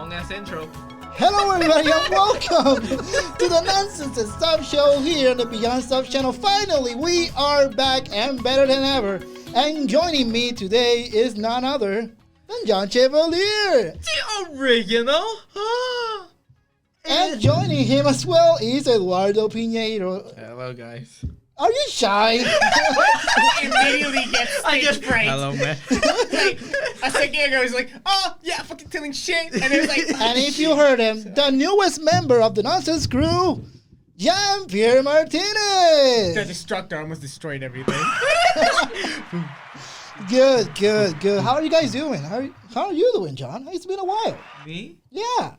long ass intro. Hello everybody and welcome to the Nonsense and Stuff Show here on the Beyond Stuff channel. Finally, we are back and better than ever. And joining me today is none other than John Chevalier. The original. And joining him as well is Eduardo Piñeiro. Hello, guys. Are you shy? Immediately gets stage fright. Hello, man. Like, a second ago, he's like, oh, yeah, fucking telling shit. And it was like... And if you heard him, the newest member of the Nonsense crew, Janpi Martinez. The Destructor almost destroyed everything. Good. How are you guys doing? How are you doing, John? It's been a while. Me? Yeah.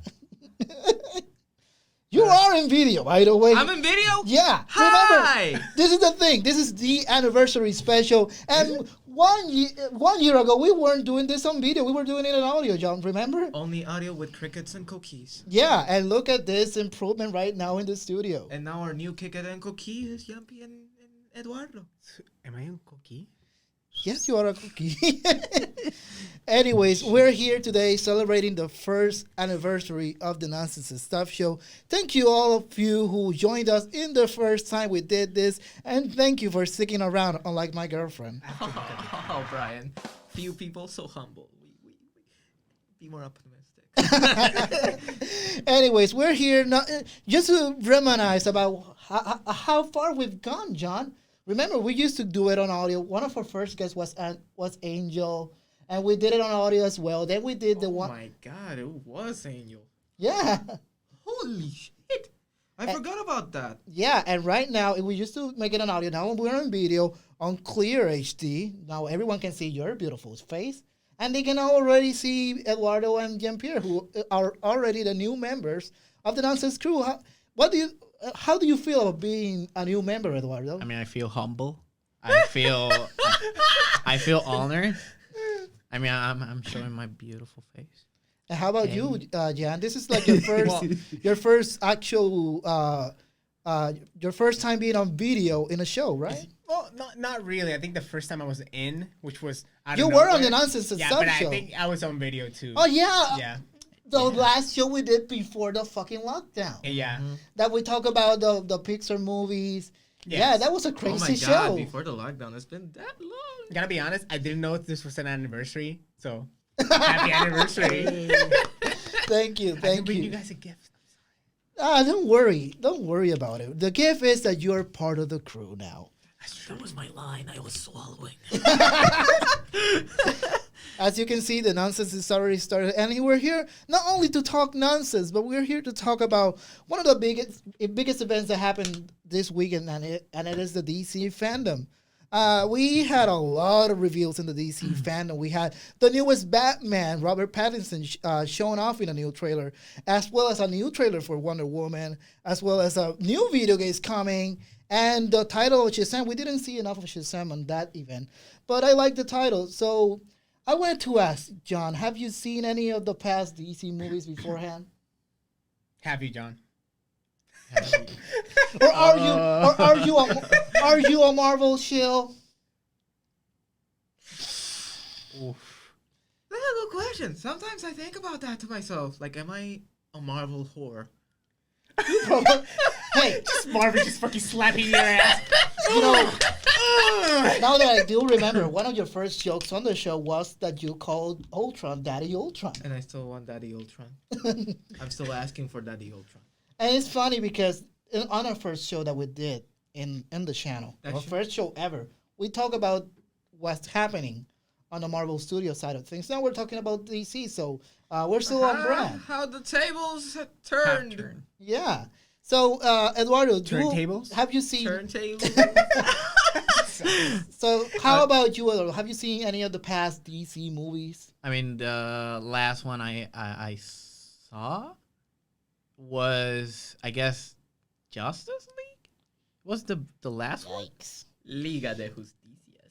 You are in video, by the way. I'm in video? Yeah. Hi. Remember, this is the thing. This is the anniversary special. And one year ago, we weren't doing this on video. We were doing it on audio, John. Remember? Only audio with crickets and cookies. Yeah. And look at this improvement right now in the studio. And now our new cricket and cookie is Janpi and Eduardo. Am I a cookie? Yes, you are a cookie. Anyways, we're here today celebrating the first anniversary of the Nonsense and Stuff Show. Thank you all of you who joined us in the first time we did this. And thank you for sticking around, unlike my girlfriend. Oh, Bryan. Few people so humble. We be more optimistic. Anyways, we're here just to reminisce about how far we've gone, John. Remember, we used to do it on audio. One of our first guests was Angel, and we did it on audio as well. Then we did the one. Oh my God, it was Angel. Yeah. Holy shit! I forgot about that. Yeah, and right now we used to make it on audio. Now we're on video on clear HD. Now everyone can see your beautiful face, and they can already see Eduardo and Janpi, who are already the new members of the Nonsense crew. How do you feel about being a new member, Eduardo? I mean, I feel humble. I feel honored. I mean, I'm showing my beautiful face. And how about you, Jan? This is like your first, your first actual, your first time being on video in a show, right? Well, not really. I think the first time I was in, which was You were on the Nonsense and Stuff but show. I think I was on video too. Oh yeah. Yeah. The last show we did before the fucking lockdown. Yeah. That we talk about the Pixar movies. Yes. Yeah, that was a Oh crazy my God, show. before the lockdown, it's been that long. Gotta be honest, I didn't know this was an anniversary, so happy anniversary. Thank you. I can Thank bring you you. guys a gift. Don't worry. Don't worry about it. The gift is that you're part of the crew now. That was my line. I was swallowing. As you can see, the nonsense is already started. And we're here not only to talk nonsense, but we're here to talk about one of the biggest events that happened this weekend, and it is the DC Fandome. We had a lot of reveals in the DC Fandome. We had the newest Batman, Robert Pattinson, shown off in a new trailer, as well as a new trailer for Wonder Woman, as well as a new video game coming, and the title of Shazam. We didn't see enough of Shazam on that event, but I like the title. So I wanted to ask, John, have you seen any of the past DC movies beforehand? Have you, John? Or are you a Marvel shill? Oof. That's a good question. Sometimes I think about that to myself. Like, am I a Marvel whore? Hey, Marvin just fucking slapping your ass. you know, now that I do remember, one of your first jokes on the show was that you called Ultron Daddy Ultron. And I still want Daddy Ultron. I'm still asking for Daddy Ultron. And it's funny because on our first show that we did in the channel, our first show ever, we talk about what's happening on the Marvel Studio side of things. Now we're talking about DC, so we're still on brand. How the tables turned. Yeah. So, Eduardo, Turntables? have you seen... Turntables. So, how about you, Eduardo? Have you seen any of the past DC movies? I mean, the last one I saw was, I guess, Justice League? Was the last one? Yikes. Liga de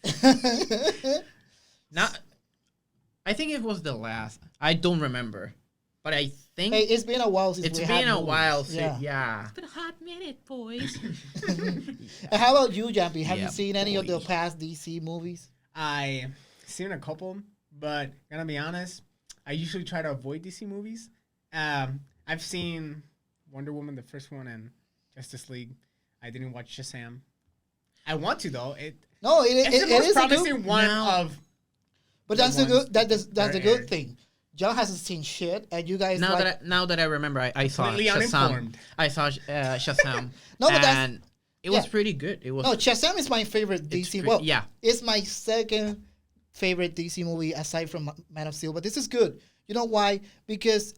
Justicia. Not. I think it was the last. I don't remember, but I think Hey, it's been a while since it's we been had a movies. while since. Yeah. Yeah. It's been a hot minute, boys. And how about you, Janpi? Have you Yeah, seen any of the boy. past DC movies? I seen a couple, but gonna be honest, I usually try to avoid DC movies. I've seen Wonder Woman, the first one, and Justice League. I didn't watch Shazam. I want to though. No, It's the most is a promising good. one Now- of. But the that's the ones good. That's the that good aired. thing. John hasn't seen shit, and you guys Now like. that I remember, I saw Completely Shazam. uninformed. I saw Shazam. No, but that's- and it was yeah. pretty good. It was. No, Shazam is my favorite it's DC. pre- Well, yeah. it's my second favorite DC movie aside from Man of Steel. But this is good. You know why? Because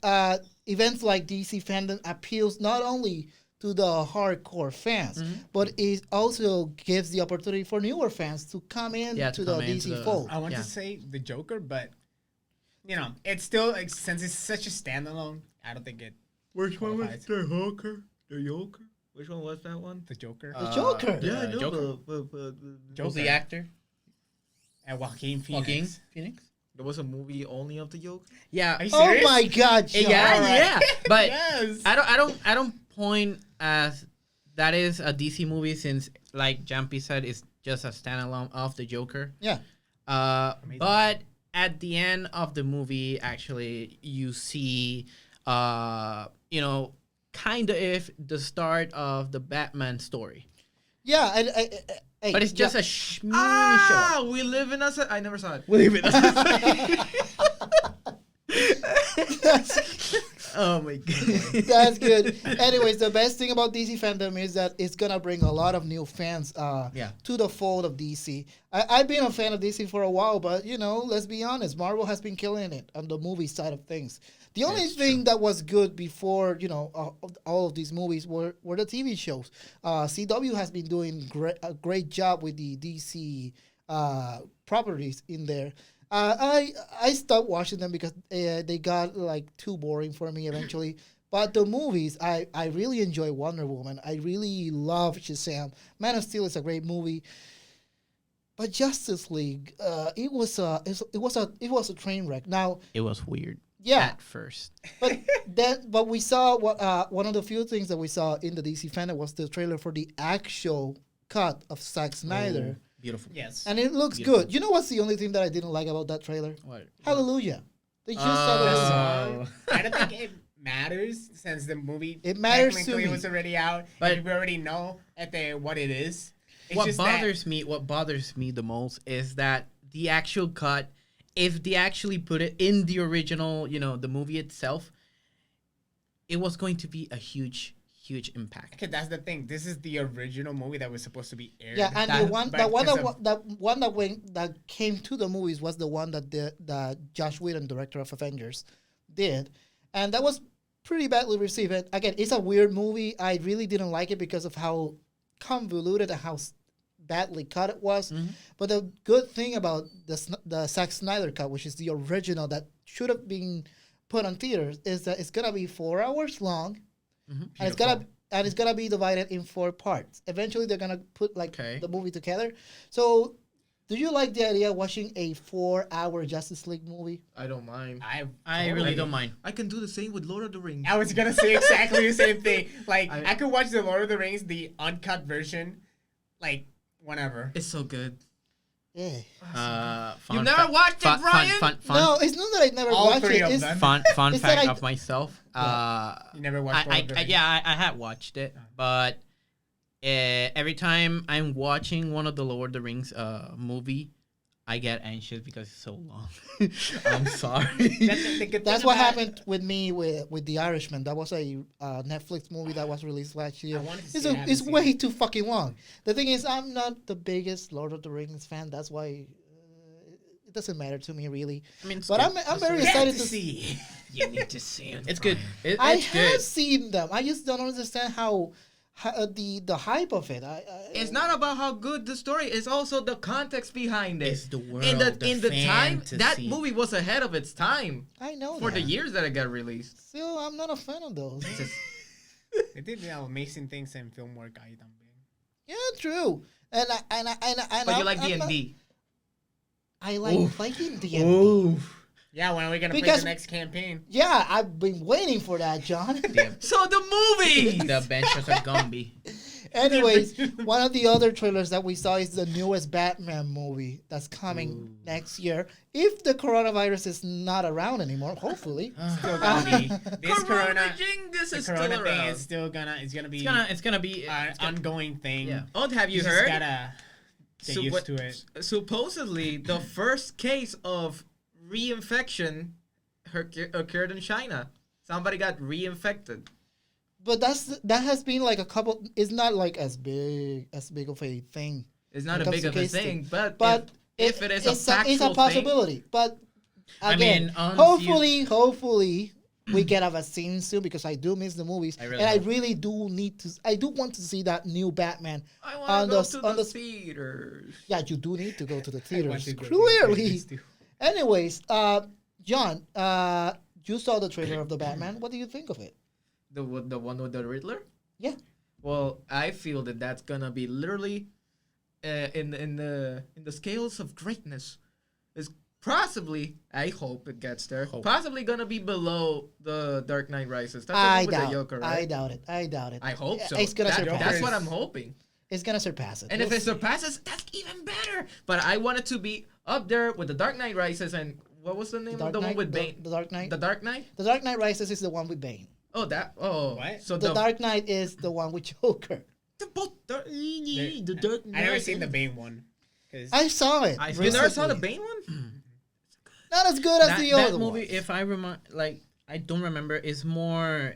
events like DC Fandom appeals not only to the hardcore fans, but it also gives the opportunity for newer fans to come in Yeah, to to the come into DC the- fold. I want Yeah. to say the Joker, but it's still like, since it's such a standalone. I don't think it. Which one was qualifies. the Joker? The Joker? Which one was that one? The Joker. The Joker. Yeah, I know. Joker. But Who's the actor? And Joaquin Phoenix. Joaquin Phoenix. there was a movie only of the Joker. Yeah. Are you Oh serious? my God, John. Yeah, Alright. yeah. But Yes. I don't point as that is a DC movie since, like Janpi said, it's just a standalone of the Joker. Yeah. Amazing. But at the end of the movie, actually, you see, kind of if the start of the Batman story. Yeah, hey, But it's just yeah. a mini show. We live in a. I never saw it. Believe it. Oh my god. That's good. Anyways, the best thing about DC Fandom is that it's gonna bring a lot of new fans Yeah. to the fold of DC. I've been a fan of DC for a while, but let's be honest, Marvel has been killing it on the movie side of things. The only It's thing that was good before, all of these movies were the TV shows. CW has been doing a great job with the DC properties in there. I stopped watching them because they got like too boring for me eventually. But the movies, I really enjoy Wonder Woman. I really love Shazam. Man of Steel is a great movie. But Justice League, it was a train wreck. Now, It was weird. yeah, At first. but we saw one of the few things that we saw in the DC fandom was the trailer for the actual cut of Zack Snyder. Beautiful. Yes. And it looks Beautiful. good. You know what's the only thing that I didn't like about that trailer? What? Hallelujah. They just Oh. said The it. song. I don't think it matters since the movie It matters to technically me. was already out, But- and we already know what it is. It's What just that- bothers me the most is that the actual cut, if they actually put it in the original, the movie itself, it was going to be a huge impact. Okay, that's the thing. This is the original movie that was supposed to be aired. Yeah, and That- the one that came to the movies was the one that Josh Whedon, director of Avengers, did, and that was pretty badly received. And again, it's a weird movie. I really didn't like it because of how convoluted and how badly cut it was. Mhm. But the good thing about the Zack Snyder cut, which is the original that should have been put on theaters, is that it's gonna be 4 hours long. Mhm. And it's gonna be divided in 4 parts. Eventually, they're gonna put Okay. the movie together. So, do you like the idea of watching a 4-hour Justice League movie? I don't mind. I really don't mind. I can do the same with Lord of the Rings. I was gonna say exactly the same thing. Like I- I could watch the Lord of the Rings, the uncut version, like whenever. It's so good. Yeah. Fun never fact- watched it, fun, Brian? Fun, No, it's not that I never All watched three it. of It's, them. fun It's that fact I- of myself. You never watched Lord of the Rings. I had watched it, but every time I'm watching one of the Lord of the Rings movie, I get anxious because it's so long. I'm sorry. The good That's thing what about- happened with me with The Irishman. That was a Netflix movie that was released last year. I wanted to It's, see it, I haven't it's seen way it. too fucking long. The thing is, I'm not the biggest Lord of the Rings fan. That's why it doesn't matter to me really. I mean, it's But good. I'm very You have excited to to see. You need to see it. It's good. I It's have good. seen them. I just don't understand how the hype of it. It's not about how good the story is. Also the context behind it. It's the world. in the time that fantasy. movie was ahead of its time I know for the that. years that it got released. Still, I'm not a fan of those. They did amazing things in film work. Yeah, true. And But you like I'm not- D&D. I like Oof. playing D&D. Oof. Yeah, when are we gonna play Because- the next campaign? Yeah, I've been waiting for that, John. So the movie. The Adventures of Gumby. Anyways, one of the other trailers that we saw is the newest Batman movie that's coming next year. If the coronavirus is not around anymore, hopefully. Still gonna be this corona. Jingus The is corona still thing around. is still gonna. It's gonna be. It's gonna be an ongoing thing. yeah. Oh, have you You just heard? gotta get So used what- to it. Supposedly, the first case of reinfection occurred in China. Somebody got reinfected. But that has been like a couple. It's not like as big of a thing. It's not When a it big comes of to a case thing, but But if it is it's a factual it's a possibility. But I again, mean, on hopefully we get a vaccine soon because I do miss the movies, I really and I hope. really do need to. I do want to see that new Batman. I on want to go the- to on the the- theaters. Yeah, you do need to go to the I want theaters. to go to Clearly. theaters too. Anyways, John, you saw the trailer of the Batman. What do you think of it? The one with the Riddler. Yeah. Well, I feel that that's gonna be literally in the scales of greatness. Is possibly, I hope it gets there. Hope. Possibly gonna be below the Dark Knight Rises. That's the I one with doubt. the Joker, I right? doubt it. I doubt it. I hope so. It's gonna That- surpass. That's it. what I'm hoping. It's gonna surpass it. And if it surpasses, that's even better. But I want it to be up there with the Dark Knight Rises and what was the name of the one with Bane? The Dark Knight. The Dark Knight? The Dark Knight Rises is the one with Bane. Oh, that. Oh, What? So The Dark Knight is the one with Joker. The both. The I Dark never Knight. seen the Bane one. 'Cause I saw it. You never saw the recently. Bane one? Not as good as the that other movie, ones. if I remind, like I don't remember, is more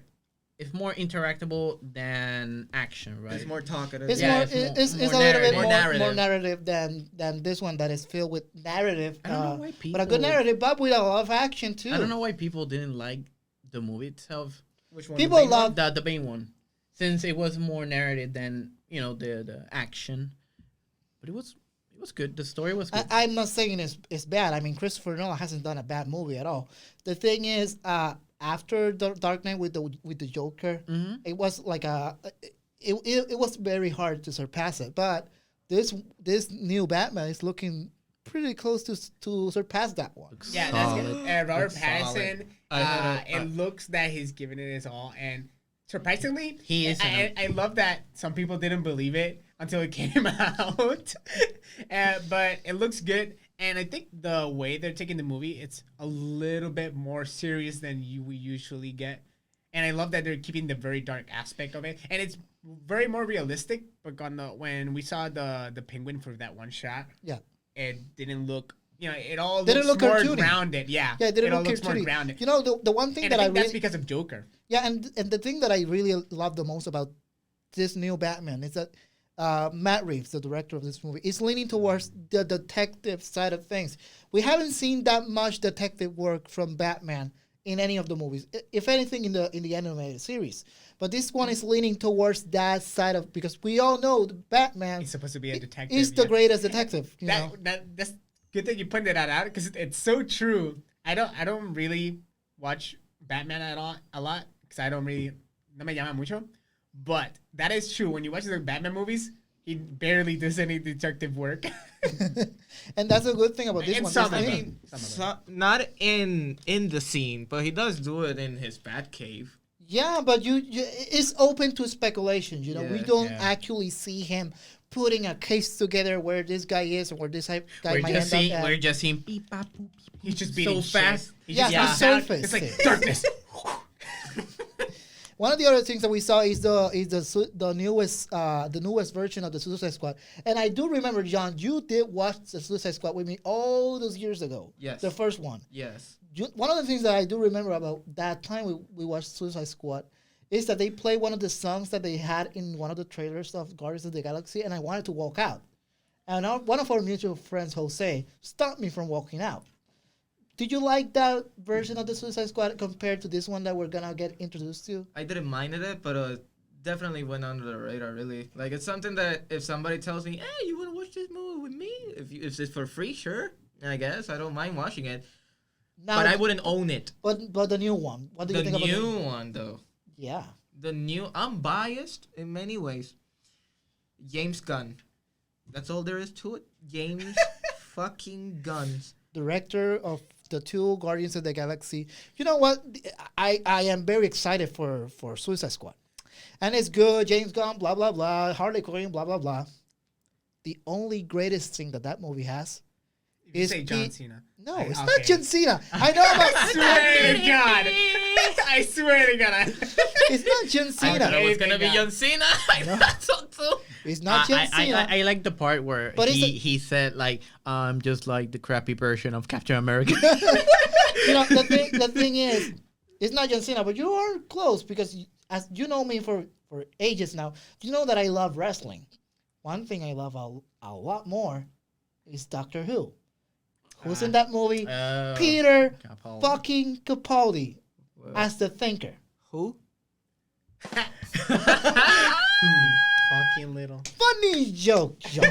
interactable than action, right? It's more talkative. It's Yeah, more. it's more- It's more a little bit narrative. more narrative than this one that is filled with narrative. I don't know why but a good people- narrative, but with a lot of action too. I don't know why people didn't like the movie itself, Which one? People the Bane one? love. the Bane one, since it was more narrative than the action. But it was good. The story was good. I'm not saying it's bad. I mean, Christopher Nolan hasn't done a bad movie at all. The thing is, after the Dark Knight with the Joker, Mhm. it was like it was very hard to surpass it. But this new Batman is looking pretty close to surpass that one. Yeah, Solid. that's good. Robert Looks solid. Pattinson. I heard It looks that he's giving it his all, and surprisingly, He is in I love that some people didn't believe it until it came out. But it looks good, and I think the way they're taking the movie, it's a little bit more serious than we usually get. And I love that they're keeping the very dark aspect of it, and it's very more realistic. But when we saw the penguin for that one shot, Yeah. it didn't look. It all Didn't looks look more cartoony. grounded. Yeah, Yeah, it didn't all look looks more cartoony. grounded. You know, the one thing And that I I think really that's because of Joker. yeah, and the thing that I really love the most about this new Batman is that Matt Reeves, the director of this movie, is leaning towards the detective side of things. We haven't seen that much detective work from Batman in any of the movies, if anything, in the animated series. But this one is leaning towards that side of because we all know the Batman He's supposed to be a detective. is the greatest detective. You know? That's good that you pointed that out because it's so true. I don't really watch Batman a lot because I don't really no me llama mucho. But that is true. When you watch the Batman movies, he barely does any detective work. And that's a good thing about this And one. some, This I thing- mean, some of them. not in the scene, but he does do it in his Batcave. Yeah, but you it's open to speculation. You know, we Yeah. don't Yeah. actually see him putting a case together where this guy is or where this guy might end up at. We're just seeing beep, bop, boop, beep, He's just so beating fast. shit. He Yeah, just the goes down. surface It's like thing. darkness. One of the other things that we saw is the newest version of the Suicide Squad. And I do remember, John, you did watch the Suicide Squad with me all those years ago. Yes. The first one. Yes. One of the things that I do remember about that time we watched Suicide Squad is that they played one of the songs that they had in one of the trailers of Guardians of the Galaxy, and I wanted to walk out. And one of our mutual friends, Jose, stopped me from walking out. Did you like that version of the Suicide Squad compared to this one that we're gonna get introduced to? I didn't mind it, but definitely went under the radar. Really, like it's something that if somebody tells me, "Hey, you want to watch this movie with me? If it's for free, sure. I guess I don't mind watching it, Now, but I wouldn't own it." but the new one. What do you The think about new one, though. Yeah. I'm biased in many ways. James Gunn. That's all there is to it. James fucking Guns. Director of the two Guardians of the Galaxy. You know what? I am very excited for Suicide Squad. And it's good. James Gunn, blah blah blah. Harley Quinn, blah blah blah. The only greatest thing that movie has If you is say John Cena. No, I- it's okay. not John Cena. I know I about. swear to God. I swear to God. It's not John I thought Cena. it was gonna be Yeah. John Cena. I thought so too. It's not John Cena. I like the part where But he said like I'm just like the crappy version of Captain America. You know, the thing is, it's not John Cena, but you are close because as you know me for ages now, you know that I love wrestling. One thing I love a lot more is Doctor Who. Who's in that movie? Peter Capaldi. fucking Capaldi Well, as the Thinker. who? Fucking little. Funny joke, John.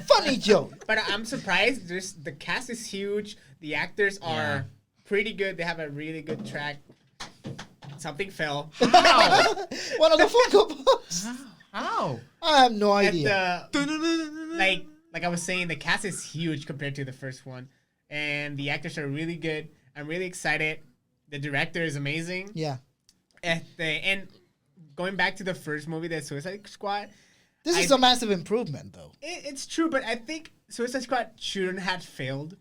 Funny joke. But I'm surprised. The cast is huge. The actors are Yeah. pretty good. They have a really good track. Something fell. One of the Funko Pops. How? I have no And idea. like I was saying, the cast is huge compared to the first one, and the actors are really good. I'm really excited. The director is amazing. Yeah. And going back to the first movie, the Suicide Squad, This is a massive improvement, though. it's true, but I think Suicide Squad shouldn't have failed.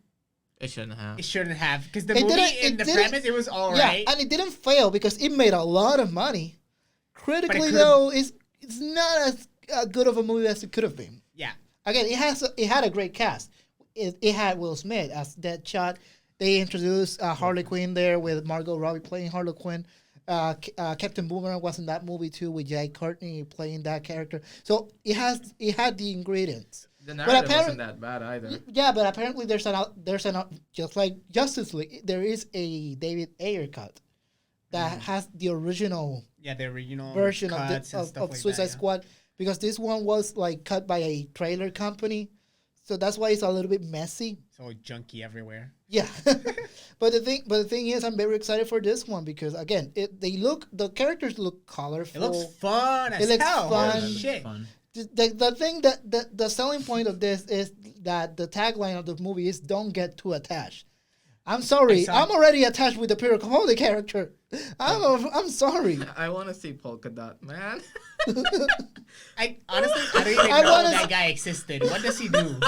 It shouldn't have. It shouldn't have, because the It movie didn't- in it the didn't- premise it was all Yeah, right. and it didn't fail because it made a lot of money. Critically, could've- though, it's not as good of a movie as it could have been. Yeah, Again, it had a great cast. It had Will Smith as Deadshot. They introduced Harley Quinn there with Margot Robbie playing Harley Quinn. Captain Boomerang was in that movie too with Jai Courtney playing that character. So it had the ingredients. The narrative apparent- wasn't that bad either. Yeah, but apparently there's an just like Justice League, there is a David Ayer cut that has the original yeah, the original version of cuts and stuff like Suicide that, yeah. Squad because this one was like cut by a trailer company, so that's why it's a little bit messy. It's all junky everywhere. Yeah, but the thing is, I'm very excited for this one because again, the characters look colorful. It looks fun as It looks hell. fun. Holy It looks shit. Fun. The thing that the selling point of this is that the tagline of the movie is "Don't get too attached." I'm sorry, I'm already attached with the Peter Capaldi character. I'm sorry. I want to see Polka Dot, man. I honestly, I don't even I know wanna that guy existed. What does he do? I don't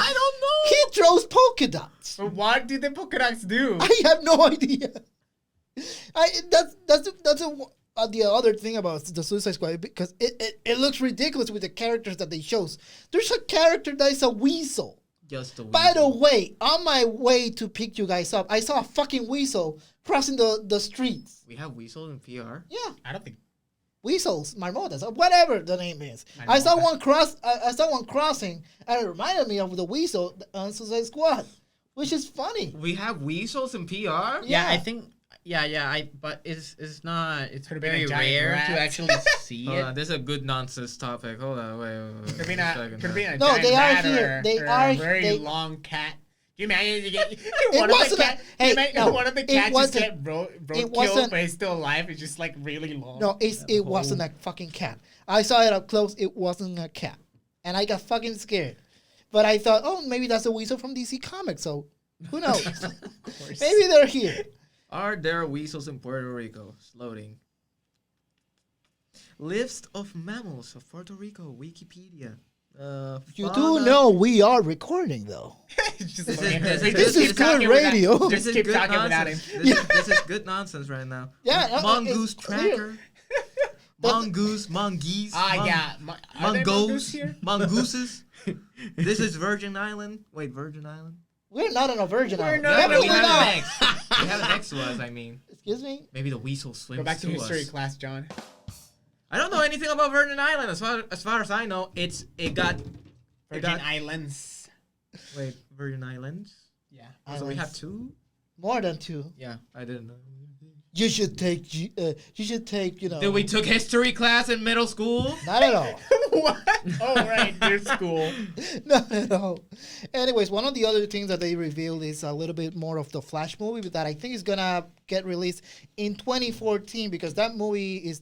know. He throws polka dots. What do the polka dots do? I have no idea. The other thing about the Suicide Squad because it looks ridiculous with the characters that they chose. There's a character that is a weasel. Just a By the weasel. way, on my way to pick you guys up, I saw a fucking weasel crossing the streets. We have weasels in PR. Yeah, I don't think. weasels, marmotas, or whatever the name is. I saw one crossing, and it reminded me of the weasel on Suicide Squad, which is funny. We have weasels in PR. Yeah, Yeah. I think. Yeah. But it's not. It's Could've been very a giant rare rat. to actually see Hold it. on, this is a good nonsense topic. Hold on, wait. Could be a second could now. be a No, giant they are rat here. or- They or are- a very they- long cat. You imagine you get It one of the wasn't a- cat. hey, you imagine no, one of the it cats just wasn't- get it killed, wasn't- but he's still alive. It's just like really long. No, it wasn't a fucking cat. I saw it up close. It wasn't a cat, and I got fucking scared. But I thought, oh, maybe that's a weasel from DC Comics. So who knows? Of course. Maybe they're here. Are there weasels in Puerto Rico? It's loading. List of mammals of Puerto Rico, Wikipedia. You fauna- do know we are recording, though. It's just This like- is- we this just is keep good talking without- radio. Just This is keep good talking without him. nonsense. This is good nonsense right now. Yeah, no, Mongoose it's clear. tracker. Mongoose, mongeese. Yeah. Are there mongoose Mongoose, here? mongooses. This is Virgin Island. Wait, Virgin Island? We're not on a Virgin We're Island. not Yeah, on but a we Virgin have Island. an X. We have an X to us, I mean. Excuse me? Maybe the weasel swims Go back to to history us. class, John. I don't know anything about Virgin Island. As far as I know, it got Virgin Islands. wait, Virgin Islands. Yeah. So we Islands. have two. More than two. Yeah, I didn't know. You should take, you know. Did we took history class in middle school? Not at all. What? Oh, right. Your school. Not at all. Anyways, one of the other things that they revealed is a little bit more of the Flash movie that I think is gonna get released in 2014 because that movie it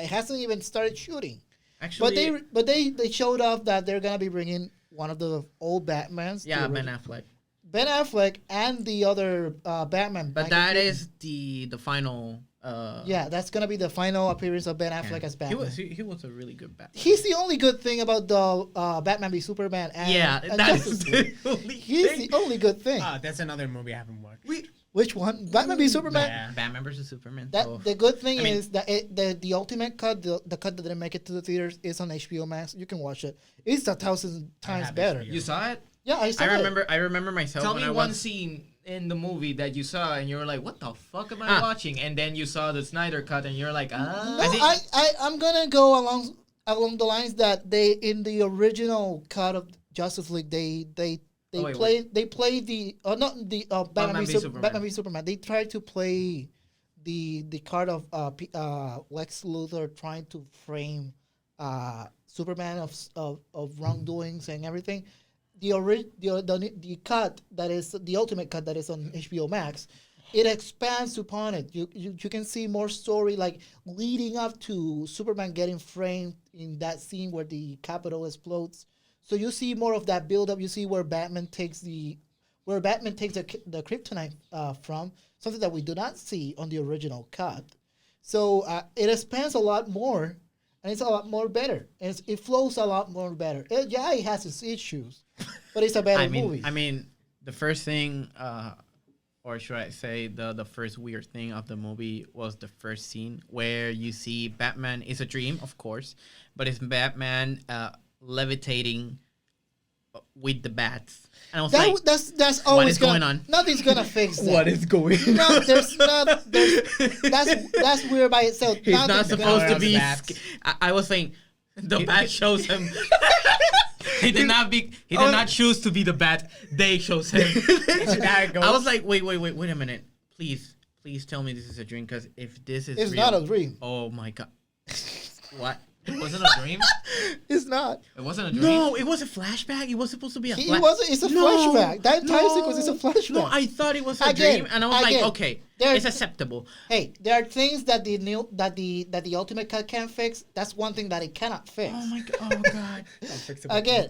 hasn't even started shooting. Actually, But they showed off that they're gonna be bringing one of the old Batmans. Yeah, the Ben Affleck. Ben Affleck and the other Batman. But Michael that Keaton. is the final Yeah, that's gonna be the final appearance of Ben Affleck as Batman. He was a really good Batman. He's the only good thing about the Batman v Superman. And that's Justice League. the only He's thing. the only good thing. That's another movie I haven't watched. Which one? Batman v Superman. Yeah. Batman versus Superman. That Oh. the good thing I mean- is that the ultimate cut, the cut that didn't make it to the theaters, is on HBO Max. You can watch it. It's 1,000 times have better. HBO. You saw it? Yeah, I saw I it. remember. I remember myself. Tell when me I one was, scene in the movie that you saw and you were like, "What the fuck am I watching?" And then you saw the Snyder cut and you're like, "Ah." No, I'm gonna go along the lines that they in the original cut of Justice League they played the Batman v Superman. They tried to play the card of Lex Luthor trying to frame Superman of wrongdoings and everything. The cut that is the ultimate cut that is on HBO Max, it expands upon it. You can see more story like leading up to Superman getting framed in that scene where the Capitol explodes. So you see more of that build up. You see where Batman takes the kryptonite from, something that we do not see on the original cut. So it expands a lot more, and it's a lot more better. And it flows a lot more better. It has its issues, but it's a better movie. I mean, the first thing, or should I say, the first weird thing of the movie was the first scene where you see Batman. It's a dream, of course, but it's Batman levitating with the bats. And I was like, that's always is going on? Nothing's gonna fix that. what is going on? No, there's not. That's weird by itself. He's not Nothing's supposed gonna to be. bats. I was saying, the bat shows him. He did not choose to be the bat. They chose him. I was like, wait a minute. Please tell me this is a dream. Because if this is It's real, not a dream. oh my god. What? It wasn't a dream. It's not. It wasn't a dream. No, it was a flashback. It was supposed to be a He flashback. wasn't. It's a flashback. That entire sequence is a flashback. No, I thought it was a Again, dream, and I was like, again, okay, there- it's acceptable. Hey, there are things that the ultimate cut can't fix. That's one thing that it cannot fix. Oh my god! Oh god! Again,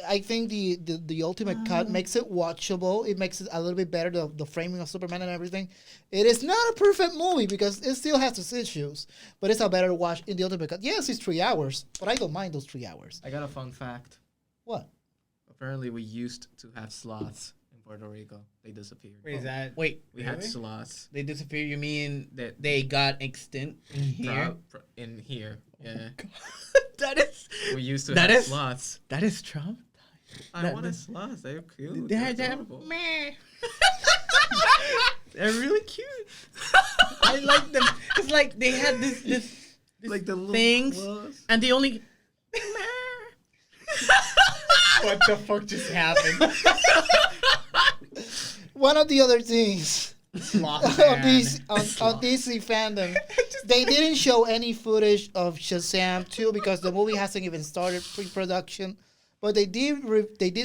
I think the ultimate cut makes it watchable. It makes it a little bit better. The framing of Superman and everything. It is not a perfect movie because it still has its issues, but it's a better watch in the ultimate cut. Yes, it's 3 hours, but I don't mind those 3 hours. I got a fun fact. What? Apparently, we used to have sloths in Puerto Rico. They disappeared. Wait, is that? Wait, We had Really? sloths they disappear? You mean that they got extinct in here? in here. Yeah, That is we used to That have is- sloths. that is Trump. I that- wanted that- sloths. They're cute. They're They're adorable. meh. They're really cute. I like them. It's like they had this Like the little things, claws. and they only. What the fuck just happened? One of the other things Sloth on man. DC Fandom, they didn't show any footage of Shazam 2 because the movie hasn't even started pre-production. But they did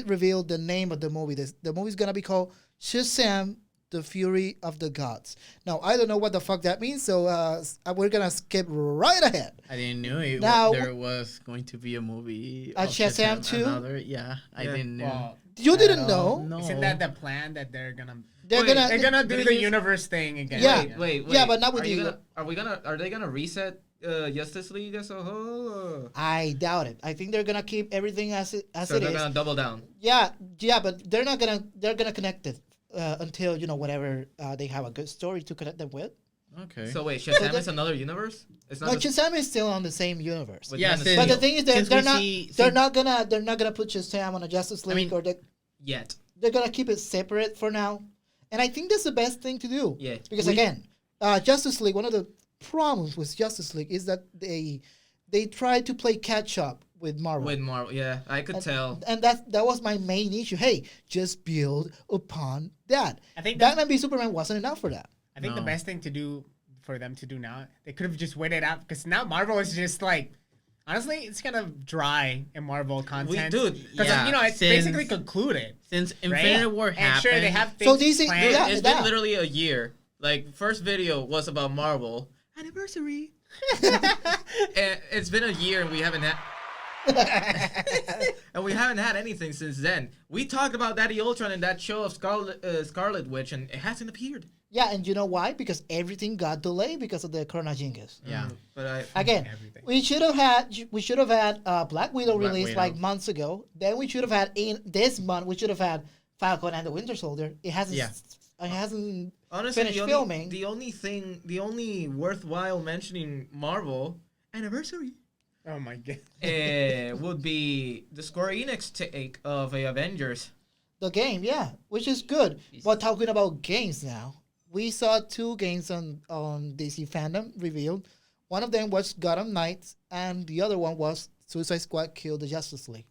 reveal the name of the movie. The movie's gonna be called Shazam: The Fury of the Gods. Now I don't know what the fuck that means, so we're gonna skip right ahead. I didn't know there was going to be a movie. A of Shazam 2? Another, yeah, I Yeah. didn't know. Well, You didn't no. know? No. Isn't that the plan that they're gonna? They're Wait, gonna They're gonna do Did the you- universe thing again. Yeah. Wait. Yeah, but not with Are they gonna reset Justice League as a whole? I doubt it. I think they're gonna keep everything as So it they're is. gonna double down. Yeah, but they're gonna connect it until whatever they have a good story to connect them with. Okay. So wait, Shazam they- is another universe? It's No, not. the- Shazam is still on the same universe. With Yeah, Man of since- But the Steel. thing is that Since they're we not see- they're since- not gonna put Shazam on a Justice League, mean- or Yet. they're gonna keep it separate for now. And I think that's the best thing to do. Yeah. Because again, Justice League, one of the problems with Justice League is that they try to play catch up with Marvel. With Marvel, yeah, I could tell. And that was my main issue. Hey, just build upon that. I think that's- Batman v Superman wasn't enough for that. I think the No. best thing to do for them to do now, they could have just waited out because now Marvel is just like, honestly, it's kind of dry in Marvel content. dude, because yeah, it's since- basically concluded. Since Right? Infinity War And happened, sure, they have So things DC planned. yeah. It's been literally a year. Like, first video was about Marvel. anniversary. And it's been a year and we haven't had. And we haven't had anything since then. We talked about Daddy Ultron in that show of Scarlet Witch, and it hasn't appeared. Yeah, and you know why? Because everything got delayed because of the Corona Jingus. Yeah. But Again, Everything. we should have had Black Widow Black released Widow. like months ago. Then we should have had in this month. We should have had Falcon and the Winter Soldier. It hasn't. Yeah. It hasn't honestly, finished filming. the only worthwhile mentioning Marvel anniversary Oh my god. would be the Square Enix take of Avengers. The game, yeah, which is good. But talking about games now, we saw 2 games on DC Fandom revealed. One of them was Gotham Knights, and the other one was Suicide Squad Kill the Justice League.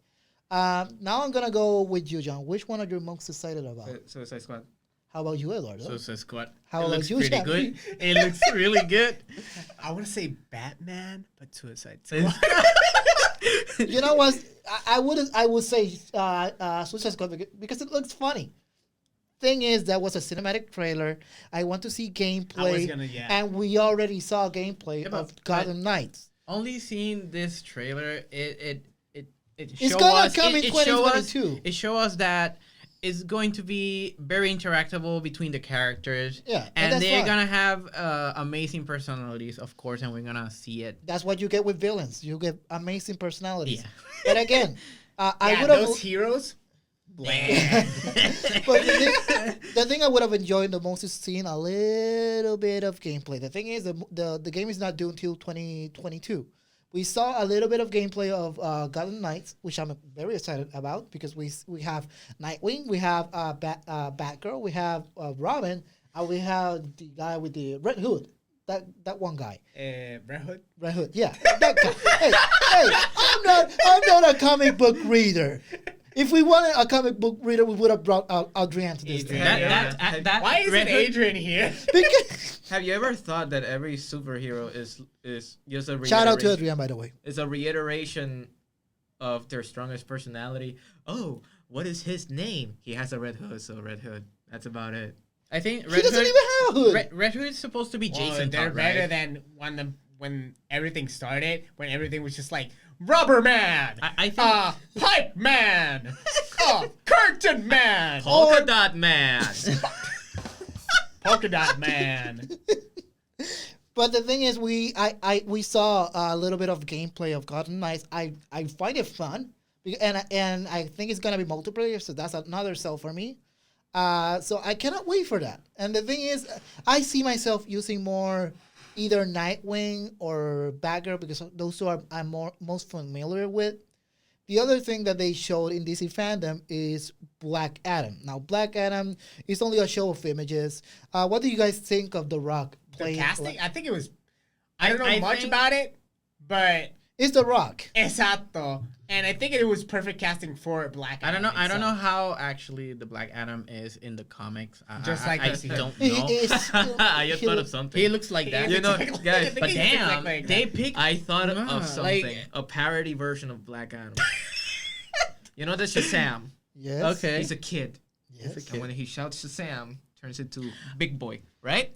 Now I'm gonna go with you, John. Which one are you most excited about? Suicide Squad. How about you, Eduardo? Suicide Squad. How it about looks you, pretty Janpi? good. It looks really good. I want to say Batman, but Suicide Squad. You know what? I would say Suicide Squad because it looks funny. Thing is, that was a cinematic trailer. I want to see gameplay, and we already saw gameplay Yeah, of Gotham Knights. Only seeing this trailer, it It's show gonna us, come in show us 2022. it show us that it's going to be very interactable between the characters. Yeah, and that's they're fine. gonna have amazing personalities, of course, and we're gonna see it. That's what you get with villains. You get amazing personalities. Yeah. But again, I Yeah, would those have. heroes. But the thing I would have enjoyed the most is seeing a little bit of gameplay. The thing is, the game is not due until 2022. We saw a little bit of gameplay of Gotham Knights, which I'm very excited about because we have Nightwing, we have Batgirl, we have Robin, and we have the guy with the red hood. That one guy. Red Hood. Red Hood, yeah, that guy. hey, I'm not a comic book reader. If we wanted a comic book reader, we would have brought Adrian to this. Adrian. Thing. That Why isn't Red Hood- Adrian here? Because Have you ever thought that every superhero is just a shout out to reiteration- Adrian, by the way. is a reiteration of their strongest personality? Oh, what is his name? He has a red hood, so Red Hood. That's about it. I think He doesn't even have a hood. Red Hood is supposed to be Jason. They're Todd, better right? than when everything started, when everything was just like Rubber Man, I think Pipe Man, Curtain Man, Polka Dot Man. Polka Dot Man. But the thing is, we saw a little bit of gameplay of Gotham Knights. I find it fun, and I think it's gonna be multiplayer, so that's another sell for me. So I cannot wait for that. And the thing is, I see myself using more either Nightwing or Batgirl because those two I'm most familiar with. The other thing that they showed in DC Fandom is Black Adam. Now, Black Adam is only a show of images. What do you guys think of The Rock The playing? casting, I think it was. I don't know I much think- about it, but It's The Rock. exacto, and I think it was perfect casting for Black Adam. I don't know itself. how actually the Black Adam is in the comics. Just I like I the- don't He- know. I just thought of something. He looks like that. He You know, looks like- guys, I think But he looks damn, exactly like they that. picked. I thought Nah, of something. like- A parody version of Black Adam. You know the Shazam? Yes. Okay. He's a kid. Yes. And when he shouts Shazam, turns into Big Boy, right?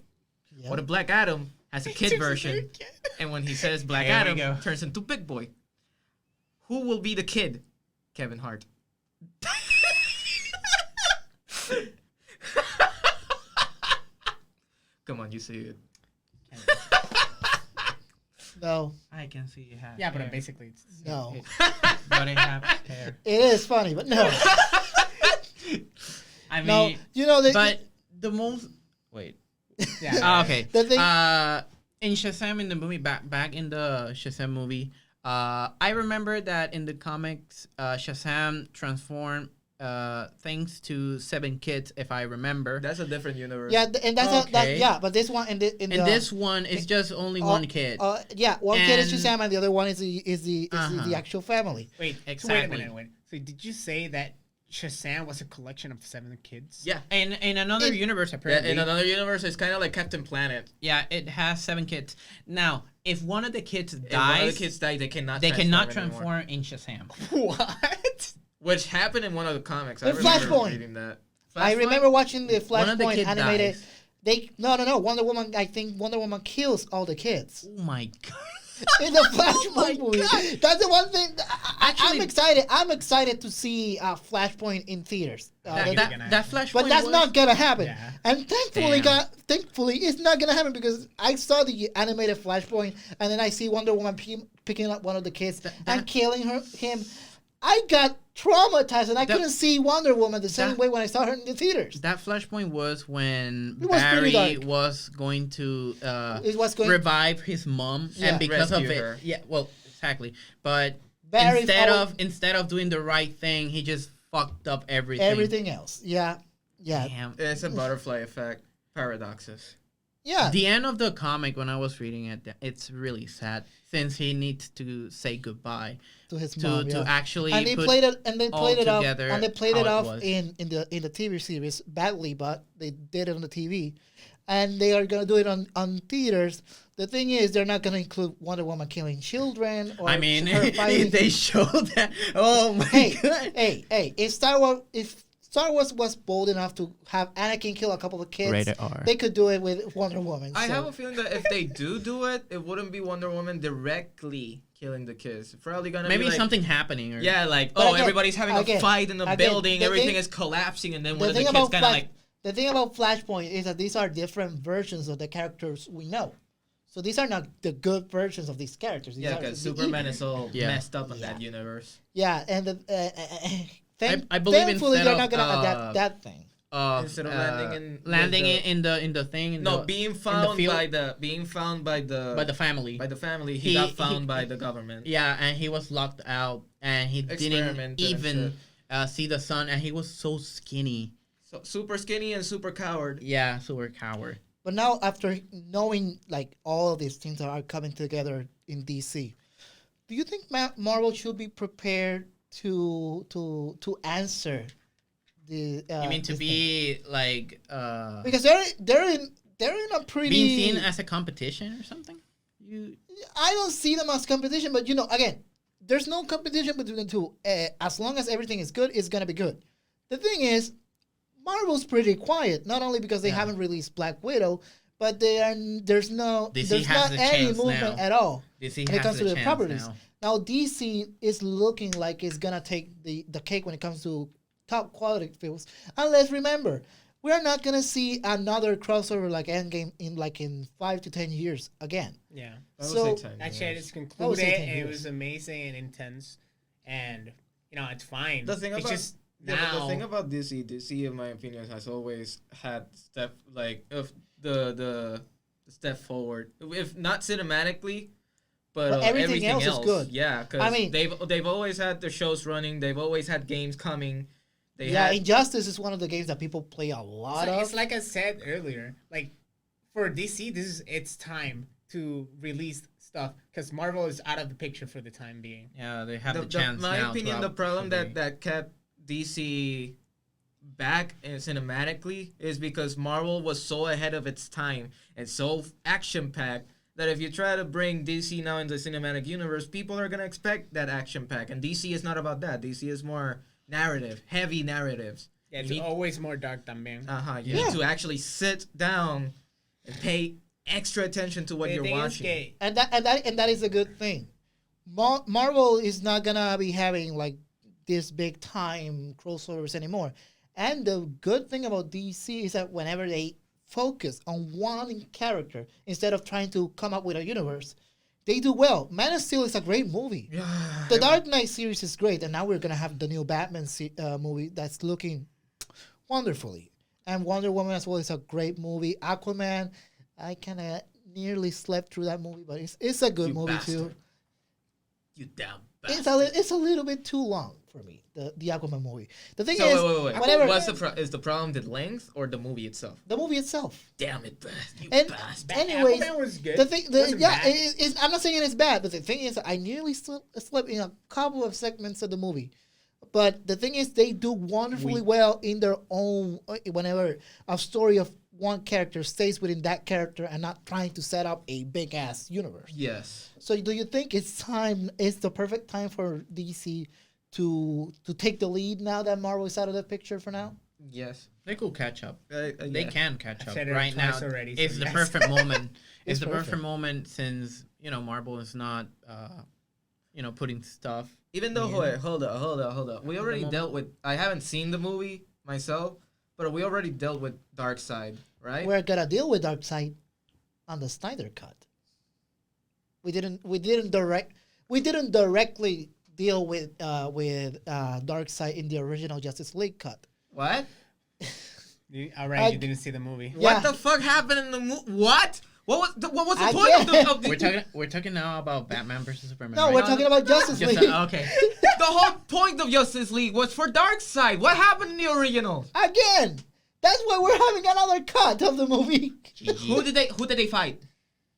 Yeah. Well, the Black Adam has a kid version. And when he says Black Here we Adam, go. turns into Big Boy. Who will be the kid? Kevin Hart. Come on, you see it. No. I can see you have. Yeah, but basically, it's No. But it has hair. It is funny, but no. I mean, No. You know, but the most. Wait. yeah. Okay. The thing- In Shazam, in the movie, back in the Shazam movie, I remember that in the comics, Shazam transformed things to 7 kids, if I remember. That's a different universe. yeah, and that's Okay. but this one in And this one is just only one kid. Yeah, one kid is And- Shazam, and the other one is the Uh-huh. actual family. Wait, so wait a Exactly. minute. Wait. So did you say that Shazam was a collection of 7 kids? Yeah. In another universe, Yeah, apparently. in another universe, it's kind of like Captain Planet. Yeah, it has 7 kids. Now, if one of the kids If one dies, of the kids die, they cannot. they cannot anymore. transform in Shazam. What? Which happened in one of the comics. I In remember Flashpoint. reading that. I Flashpoint? remember watching the One of the Flashpoint kids animated. dies. They no. Wonder Woman. I think Wonder Woman kills all the kids Oh my god. in the Flashpoint movie. That's the one thing I'm excited. I'm excited to see Flashpoint in theaters. that Flashpoint, But that's not gonna happen. Yeah. And thankfully, it's not gonna happen because I saw the animated Flashpoint, and then I see Wonder Woman picking up one of the kids and killing him. I got traumatized, and I couldn't see Wonder Woman the same way when I saw her in the theaters. That Flashpoint was when It was pretty Barry dark. was going to revive his mom, Yeah. and because of Rescue it, her. well, exactly. But Barry instead of doing the right thing, he just fucked up everything. everything else. Yeah. Damn. It's a butterfly effect. Paradoxes. Yeah. The end of the comic, when I was reading it, it's really sad since he needs to say goodbye To his to mom. to Yeah. actually And they put played it. And they all played it off. together And they played how it it off was. in the TV series badly, but they did it on the TV, and they are gonna do it on theaters. The thing is, they're not gonna include Wonder Woman killing children. Or I mean, her fighting. they showed that. Oh my god! Hey! If Star Wars was bold enough to have Anakin kill a couple of kids, Rated R. they could do it with Wonder Woman. I so- have a feeling that if they do it, it wouldn't be Wonder Woman directly killing the kids. It's probably gonna Maybe be like, something happening. Or, Yeah, like But again- everybody's having a fight in the building, the everything thing- is collapsing, and then the one of the thing kids about kind of Flash- like. The thing about Flashpoint is that these are different versions of the characters we know. So these are not the good versions of these characters. These Yeah, are because the Superman evil. is all Yeah. messed up in Yeah. that universe. Yeah, and I believe thankfully instead they're of, not gonna adapt that thing. Instead of landing in the thing. Being found by the by the family. by the family. He- He got he- found by the government. Yeah, and he was locked out, and he didn't Experimented and even see the sun, and he was so skinny. So super skinny and super coward. Yeah, so we're coward. But now, after knowing like all of these things that are coming together in DC, do you think Marvel should be prepared to answer the? You mean to this thing? be like Because they're in a pretty. being seen as a competition or something? You I don't see them as competition, but again, there's no competition between the two. As long as everything is good, it's gonna be good. The thing is, Marvel's pretty quiet. Not only because they haven't released Black Widow, but there's not has the any chance movement now. at all DC when it has comes to the the chance properties. now. Now DC is looking like it's gonna take the cake when it comes to top quality films. And let's remember, we're not gonna see another crossover like Endgame in 5 to 10 years again. Yeah. I would So- say 10 That years. shit is would concluded, say 10 and it years. was amazing and intense, and it's fine. The thing it's about just but now. the thing about DC, in my opinion, has always had the step forward. If not cinematically, but everything else is good. Yeah, because I mean- they've always had their shows running. They've always had games coming. They Yeah, had Injustice is one of the games that people play a lot of. It's like I said earlier, like for DC, this is its time to release stuff because Marvel is out of the picture for the time being. Yeah, they have the chance my now. opinion, to the problem actually- that kept DC back and cinematically is because Marvel was so ahead of its time and so action packed that if you try to bring DC now into the cinematic universe, people are gonna expect that action pack, and DC is not about that. DC is more narrative, heavy narratives. Yeah, it's You need- always more dark también. You Yeah. need to actually sit down and pay extra attention to what The you're thing is watching. que- and that is a good thing. Marvel is not gonna be having like this big time crossovers anymore. And the good thing about DC is that whenever they focus on one character instead of trying to come up with a universe, they do well. Man of Steel is a great movie. The Dark Knight series is great, and now we're gonna have the new Batman movie that's looking wonderfully. And Wonder Woman as well is a great movie. Aquaman, I kind of nearly slept through that movie, but it's a good You movie too. bastard. You damn It's a little bit too long for me. The Aquaman movie. The thing So is, wait. whenever What's is the problem the length or the movie itself? the movie itself. Damn it, you And bastard. anyways, Aquaman was good. the thing, It wasn't yeah, bad. I'm not saying it's bad, but the thing is, I nearly slept in a couple of segments of the movie. But the thing is, they do wonderfully well in their own. Whenever a story of one character stays within that character and not trying to set up a big ass universe. Yes. So, do you think it's the perfect time for DC to take the lead now that Marvel is out of the picture for now? Yes. They could catch up. They Yeah. can catch up said it right now. twice already, so It's the yes. perfect moment. It's It's the perfect perfect. moment since Marvel is not, putting stuff. Even though, Yeah. wait, hold up. We already moment. dealt with. I haven't seen the movie myself, but we already dealt with Darkseid, right? We're gonna deal with Darkseid on the Snyder cut. We didn't directly deal with Darkseid in the original Justice League cut. What? All right, you didn't see the movie. Yeah. What the fuck happened in the movie? What? What was the point of the We're talking now about Batman versus Superman. No, right? we're talking about Justice Just, League. okay. the whole point of Justice League was for Darkseid. What happened in the original? Again, that's why we're having another cut of the movie. Who did they fight?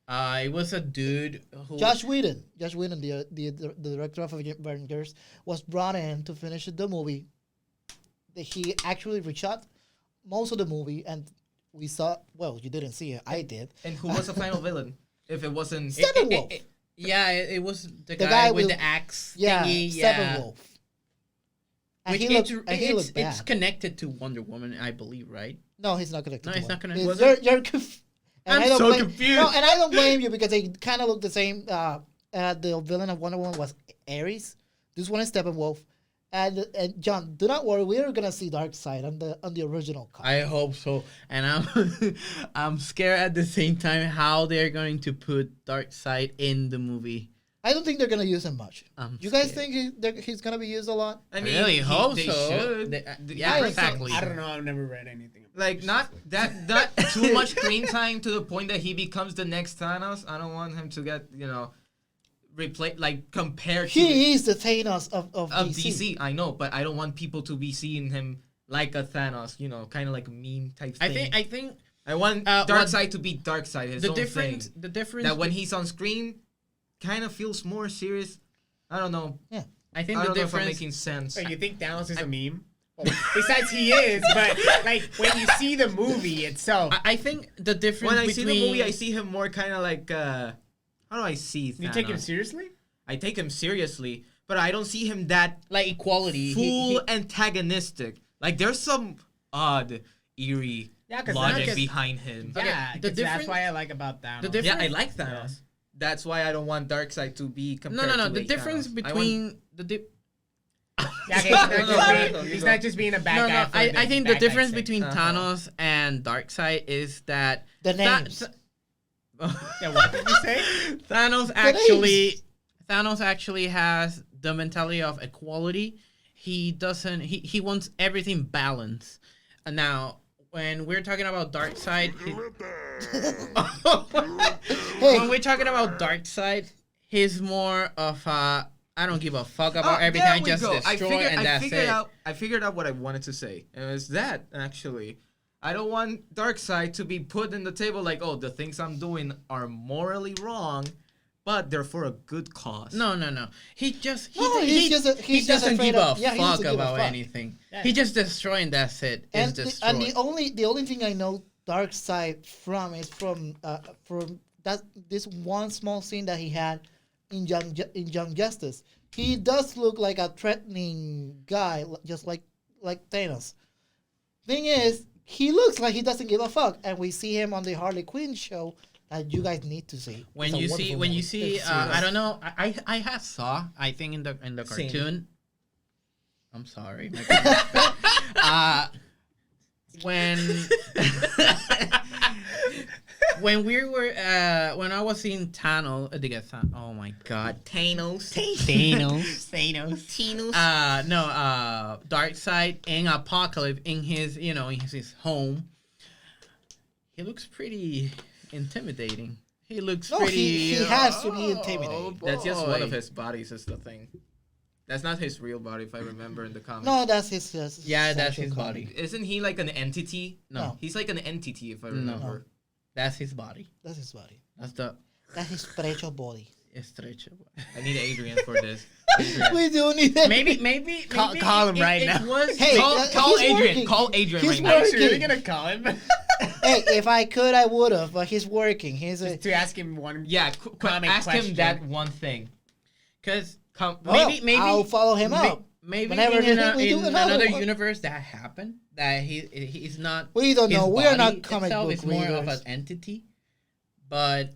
It was a dude who. Josh Whedon, the director of Avengers, was brought in to finish the movie. He actually reshot most of the movie, and we saw. Well, you didn't see it. I did. And who was the final villain? If it wasn't Steppenwolf. It was the guy guy with with- the axe Yeah, thingy. Yeah. Steppenwolf. And Which he looked bad. it's connected to Wonder Woman, I believe, right? No, he's not connected. No, to it's one. not connected. It's- Was You're and I'm I don't so blame, confused. No, and I don't blame you because they kind of look the same. The villain of Wonder Woman was Ares. This one is Steppenwolf. And John, do not worry. We're gonna see Darkseid on the original cut. I hope so, and I'm I'm scared at the same time how they're going to put Darkseid in the movie. I don't think they're gonna use him much. I'm You guys scared. think he's gonna be used a lot? I I really hope they so. should. Yeah, I think so. exactly. I don't know. I've never read anything. About Like not too much screen time to the point that he becomes the next Thanos. I don't want him to get replay like compared to He is the Thanos of DC. I know, but I don't want people to be seeing him like a Thanos. Kind of like a meme type thing. I think I want Darkseid to be Darkseid. His the own difference thing. the difference That when he's on screen, kind of feels more serious. I don't know. I think I the don't know if I'm difference making sense. So you think Thanos is a meme? Well, besides, he is. But like when you see the movie itself, I think the difference When I between see the movie, I see him more kind of like. How do I see Thanos? you take him seriously. I take him seriously, but I don't see him that like equality. full antagonistic. Like there's some odd, eerie Yeah, 'cause logic Thanos- behind him. Okay, Yeah, the that's difference- why I like about Thanos. the difference- Yeah, I like Thanos. That's why I don't want Darkseid to be compared no. to The a difference Thanos. I want- between Yeah, okay, he's not just being a bad guy. For I think the bad guy's difference sake. between Uh-huh. Thanos and Darkseid is that The names. Yeah, what did you say? Thanos actually has the mentality of equality. He doesn't. He wants everything balanced. And now, when we're talking about Darkseid, when we're talking about Darkseid, he's more of a I don't give a fuck about everything. there I we just go. destroy and that's it. I figured out what I wanted to say. And it was that, actually. I don't want Darkseid to be put in the table like, oh, the things I'm doing are morally wrong, but they're for a good cause. No. He just No, he he's just doesn't afraid give a of- yeah, he fuck doesn't give a about fuck. anything. Yeah. He just destroy and that's it. And It's the destroyed. only thing I know Darkseid from is from that this one small scene that he had in Young Justice. He does look like a threatening guy, just like Thanos. Thing is, he looks like he doesn't give a fuck, and we see him on the Harley Quinn show that you guys need to see. when It's a you wonderful see movie. It's serious. I don't know, I have saw I think in the Same. cartoon. I'm sorry. When when we were when I was in Thanos, oh my god, Thanos. Thanos. Darkseid in Apocalypse in his his home. He looks pretty intimidating. He looks No, pretty. he has to be intimidating. That's just one of boy. his bodies is the thing. That's not his real body, if I remember in the comics. No, that's his. Yeah, that's actual his copy. body. Isn't he like an entity? No, He's like an entity, if I No. remember. that's his body. That's his body. That's the That's his spiritual body. estrecho. I need Adrian for this. Adrian. We do need that. Maybe Call him right now. Was, Hey, Call he's Adrian. working. Call Adrian He's right now. working. You're gonna call him Hey, if I could, I would have. But he's working. He's a. just to ask him one. Yeah, Comic ask question. him that one thing. because Well, maybe I'll follow him up. Maybe Whenever in we do another another one. universe that happened that he's not. We don't his know. We are body not comic itself book is more of readers. an entity, but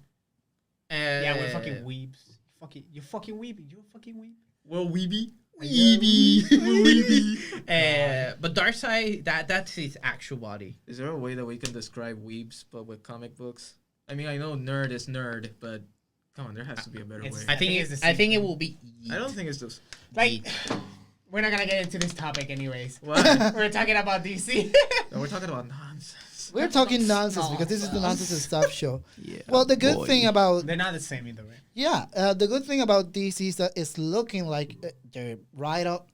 Yeah, we're fucking weebs. You fucking weeby. You a fucking weeb. Well, weeby. But Darkseid, that's his actual body. Is there a way that we can describe weebs but with comic books? I mean, I know nerd is nerd, but come on, there has to be a better way. I think it's the I same think it thing. will be. I don't think it's just Like, we're not gonna get into this topic anyways. Why? We're talking about DC. No, we're talking about nonsense. We're talking nonsense because this is the nonsense and stuff show. Yeah. Well, the good thing about They're not the same either way. the good thing about DC is that it's looking like they're right up.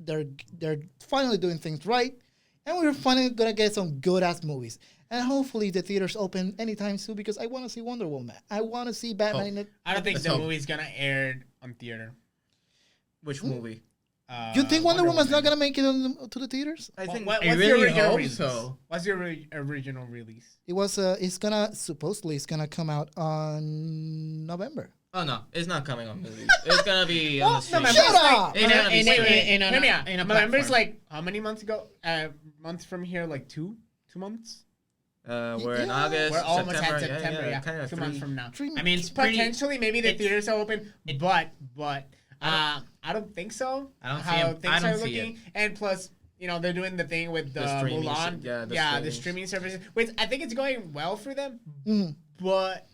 They're finally doing things right, and we're finally gonna get some good ass movies. And hopefully the theaters open anytime soon because I want to see Wonder Woman. I want to see Batman. In the, I don't think Let's the hope. movie's gonna air on theater. Which movie? you think Wonder Woman's not Woman. gonna make it to the theaters? I think What's I the really original hope release? so. What's the original release? It was. It's gonna supposedly it's gonna come out on November. Oh no, it's not coming on movies. It's gonna be on the stream. November. Shut up! It's gonna be in streaming. a- Hear me out. in a November's platform. like how many months ago? Months from here, like 2 months. We're in Yeah. August. We're almost September. at September. Yeah, kind of 2 months from now. 3 I mean, it's pretty. Potentially, maybe the it's- theaters are open, but I don't think so. I don't see how it. things I don't are see looking. And plus, they're doing the thing with The streaming Mulan. se- yeah, the the streamings. streaming services, which I think it's going well for them. Mhm. But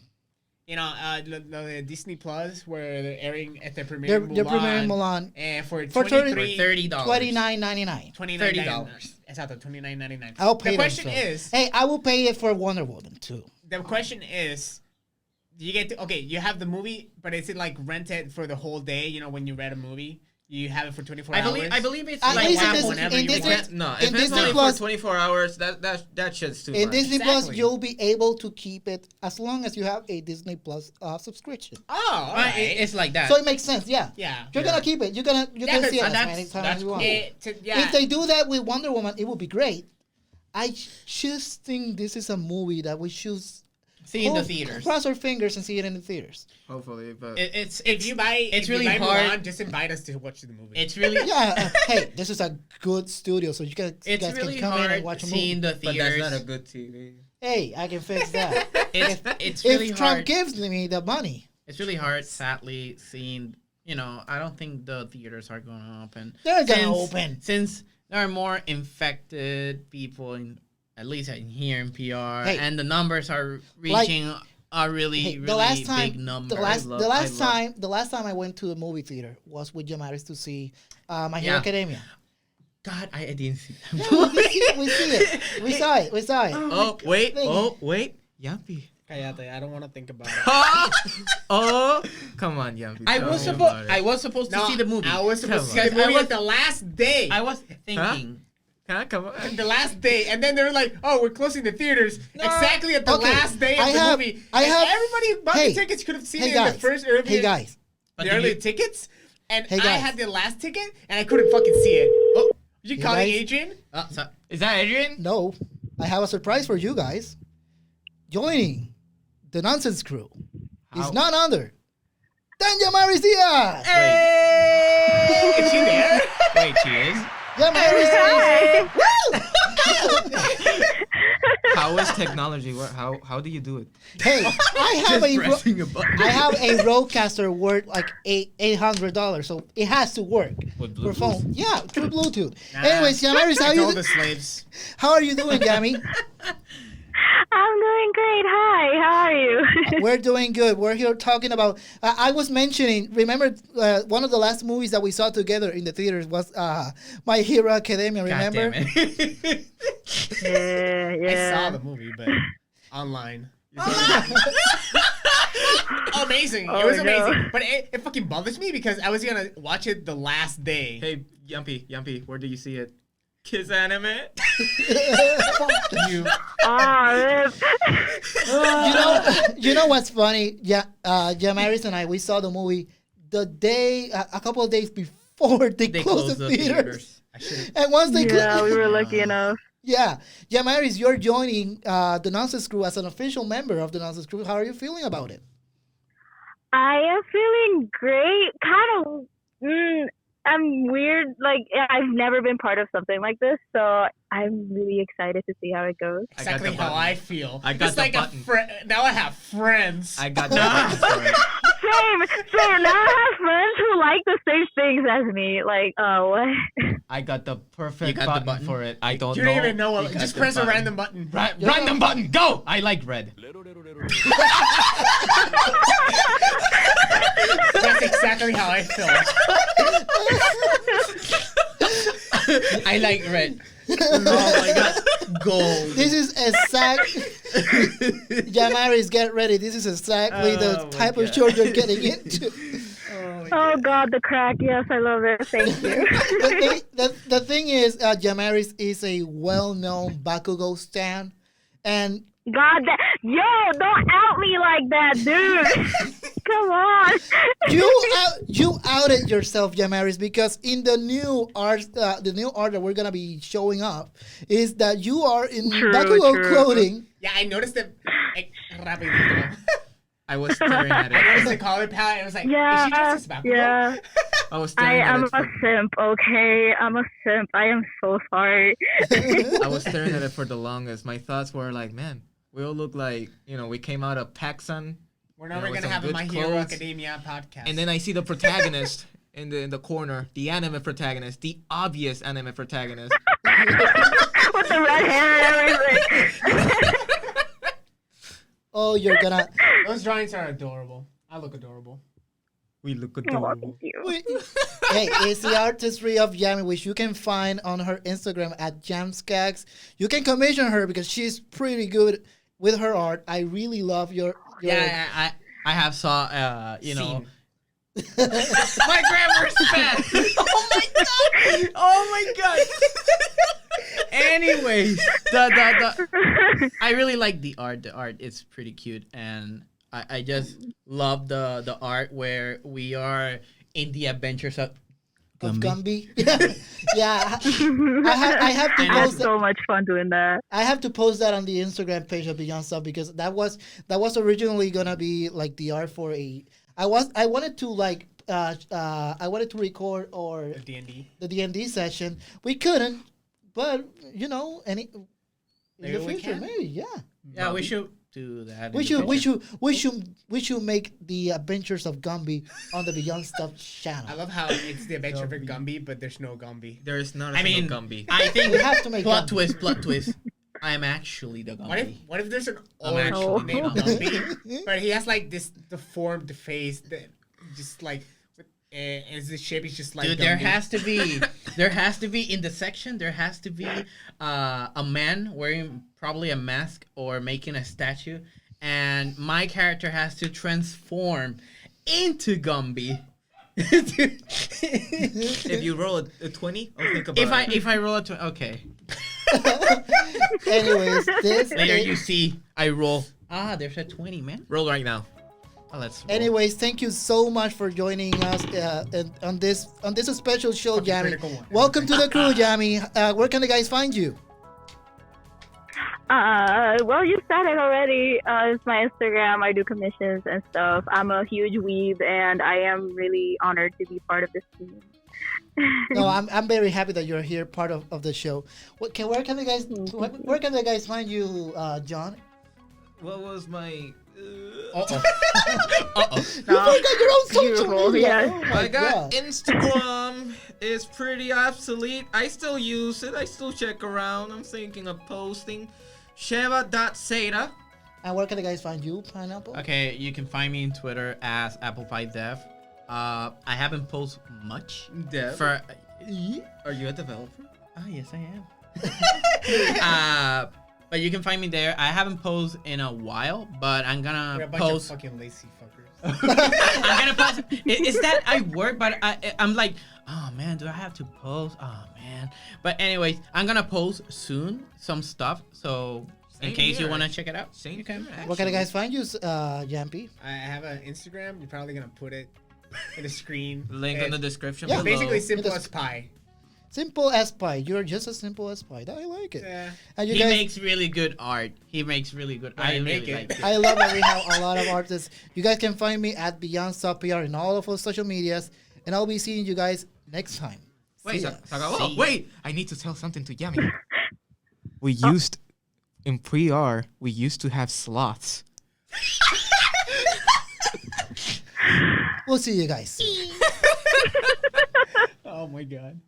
the Disney Plus, where they're airing at the premiere, They're premiering Mulan and for For $23, $30. $29.99. $29. Exactly, $29.99. I'll pay The them, question so. is, Hey, I will pay it for Wonder Woman too. the question is, you get to, you have the movie, but is it like rented for the whole day? When you rent a movie, you have it for 24 I hours. believe it's At like least in Apple this- whenever in you this- want. No, In if it's Disney only Plus- for 24 hours, that shit's too In much. Disney Plus, Exactly. you'll be able to keep it as long as you have a Disney Plus subscription. Oh, all right. It's like that. So it makes sense, yeah. Yeah. You're gonna keep it. You can Yeah, see it as and many times that's as you want. cool. If they do that with Wonder Woman, it would be great. I just think this is a movie that we should See in the theaters. cross our fingers and see it in the theaters. Hopefully, but If you buy, it's if really you buy hard. Mulan, just invite us to watch the movie. It's really Yeah, hey, this is a good studio, so you guys it's can really come in and hard watch a seeing movie. the but that's theaters. not a good TV. Hey, I can fix that. It's really If Trump hard. gives me the money, It's really hard, sadly, seeing. I don't think the theaters are going to open. they're gonna open. Since there are more infected people at least here in PR, Hey, and the numbers are reaching a really, Hey, really the last time, big number. the last I love- time I went to the movie theater was with Yamaris to see My Hero Yeah. Academia. God, I didn't see that Yeah, movie. we see it. We saw it. We saw it. Oh wait, Thank Yampy. Cállate, I don't want to think about it. Oh, come on, Yampy. I tell was me supposed. about it. I was supposed to No, see the movie. I was supposed to see Come the on. movie I like the last day. I was thinking. Huh? Come on. The last day, and then they were like, "Oh, we're closing the theaters exactly at the Okay, last day of I the have- movie." I And have- everybody bought Hey, the tickets. Could have seen hey it in guys, the first early. hey guys, But the did early you- tickets, and Hey, I guys. had the last ticket, and I couldn't fucking see it. Oh, you You calling guys- Adrian? Is that Adrian? no, I have a surprise for you guys. Joining the Nonsense Crew is How? none other than Yamaris Diaz. Is she there? Wait, she is. Yamaris Diaz. How is technology? How do you do it? Hey, I have Just a pressing a button. I have a Rodecaster worth like $800, so it has to work With for Bluetooth? phone. Yeah, through Bluetooth. Nah. Anyways, Yamaris, I told the slaves. how are you doing, Yami? I'm doing great. Hi, how are you? We're doing good. We're here talking about. I was mentioning. Remember, one of the last movies that we saw together in the theaters was My Hero Academia. God Remember? damn it. yeah. I saw the movie, but online. Amazing. It was Oh, no. amazing. But it fucking bothers me because I was going to watch it the last day. Hey, Yampy, where do you see it? Kiss anime? Fuck you. Oh, You know what's funny? Yeah, Yamaris and we saw the movie the day, a couple of days before they, They closed the theaters. I should have. And once they yeah, we closed, were lucky enough. yeah, Yamaris, you're joining the Nonsense Crew as an official member of the Nonsense Crew. How are you feeling about it? I am feeling great. Kind of, I'm weird. Like, I've never been part of something like this, so I'm really excited to see how it goes. I got Exactly the how button. I feel. I got it's the like button. now I have friends. I got that. Same. Now I have friends who like the same things as me. Like, what? I got the perfect You got the button, button? for it. I don't You know. don't even know You what. got Just the press a button. random button. Random button, go! I like red. That's exactly how I feel. I like red. Oh my god. Gold. This is exact. Yamaris, get ready. This is exactly the Oh my type of God. show you're getting into. Oh God, the crack. Yes, I love it. Thank you. The thing is, Yamaris is a well-known Bakugo stan, and God, yo, don't out me like that, dude. Come on. you outed yourself, Yamaris, because in the new art that we're gonna be showing up is that you are in True, Bakugo true. clothing. Yeah, I noticed it. Rapidito. I was staring at I noticed the it. color palette. I was like, is she Yeah, dressed as Bakugo? yeah. I was I staring am at a it. simp, okay? I'm a simp. I am so sorry. I was staring at it for the longest. My thoughts were like, man, we all look like, we came out of PacSun. We're never with going to some have a good My Hero clothes. Academia podcast. And then I see the protagonist in the corner, the anime protagonist, the obvious anime protagonist. With the red hair and everything. Oh, you're gonna. Those drawings are adorable. I look adorable. We look Oh, adorable. thank you. Hey, it's the artistry of Yami, which you can find on her Instagram at Jamskags. You can commission her because she's pretty good with her art. I really love your Yeah, I have saw Scene. my grammar's bad. Oh my god. Anyways, the I really like the art. The art is pretty cute, and I just love the art where we are in the adventures of Gumby. Yeah, I have to I had post that. so much fun doing that. I have to post that on the Instagram page of Beyond Stuff because that was originally gonna be like the art for a. I wanted to record or The D&D. the D&D session. We couldn't, but in Maybe the we future, can. maybe, yeah. Yeah, we should do that. We in the should future. we should make the adventures of Gumby on the Beyond Stuff channel. I love how it's the adventure of a Gumby, but there's no Gumby. There is not a I single mean, Gumby. I think We have to make plot Gumby. twist. I am actually the Gumby. What if there's an I'm orange actually named not Gumby, but he has like this deformed face that just like, and his shape is just like. Dude, Gumby. there has to be in the section. There has to be a man wearing probably a mask or making a statue, and my character has to transform into Gumby. If you roll a 20, I'll think about it. if I roll it, okay. Anyways, this Later you see I roll. Ah, there's a 20, man. Roll right now. Oh, let's roll. Anyways, thank you so much for joining us on this special show, Fucking Jamie. critical one. Welcome to the crew, Jamie. Where can the guys find you? Well, you said it already. It's my Instagram. I do commissions and stuff. I'm a huge weeb, and I am really honored to be part of this team. No, I'm very happy that you're here, part of the show. Where can the guys find you, John? What was my... Uh-oh. You forgot your own social Beautiful, media. yes. Oh my I got God. Instagram. It's pretty obsolete. I still use it. I still check around. I'm thinking of posting. Sheva.Seda. And where can the guys find you, Pineapple? Okay, you can find me on Twitter as ApplePieDev. I haven't posted much. Dev. For Are you a developer? yes, I am. But you can find me there. I haven't posted in a while, but I'm We're a gonna bunch post. of fucking lazy fuckers. I'm gonna post. It's that I work, but I'm like, oh man, do I have to post? Oh man. But anyways, I'm gonna post soon some stuff. So in Same case you here. wanna check it out, Same you can. here, Where can the guys find you, Jampi? I have an Instagram. You're probably gonna put it in the screen. Link in the It's description Yeah. below. basically simple It is- as pie. Simple as pie. You're just as simple as pie. I like it. Yeah. And you He guys, makes really good art. He makes really good. I I make really it. like it. I love that we have a lot of artists. You guys can find me at Beyond Stop PR in all of our social medias, and I'll be seeing you guys next time. Wait, See ya. oh, wait! I need to tell something to Yami. We used in pre-R. We used to have sloths. We'll see you guys soon. Oh my god.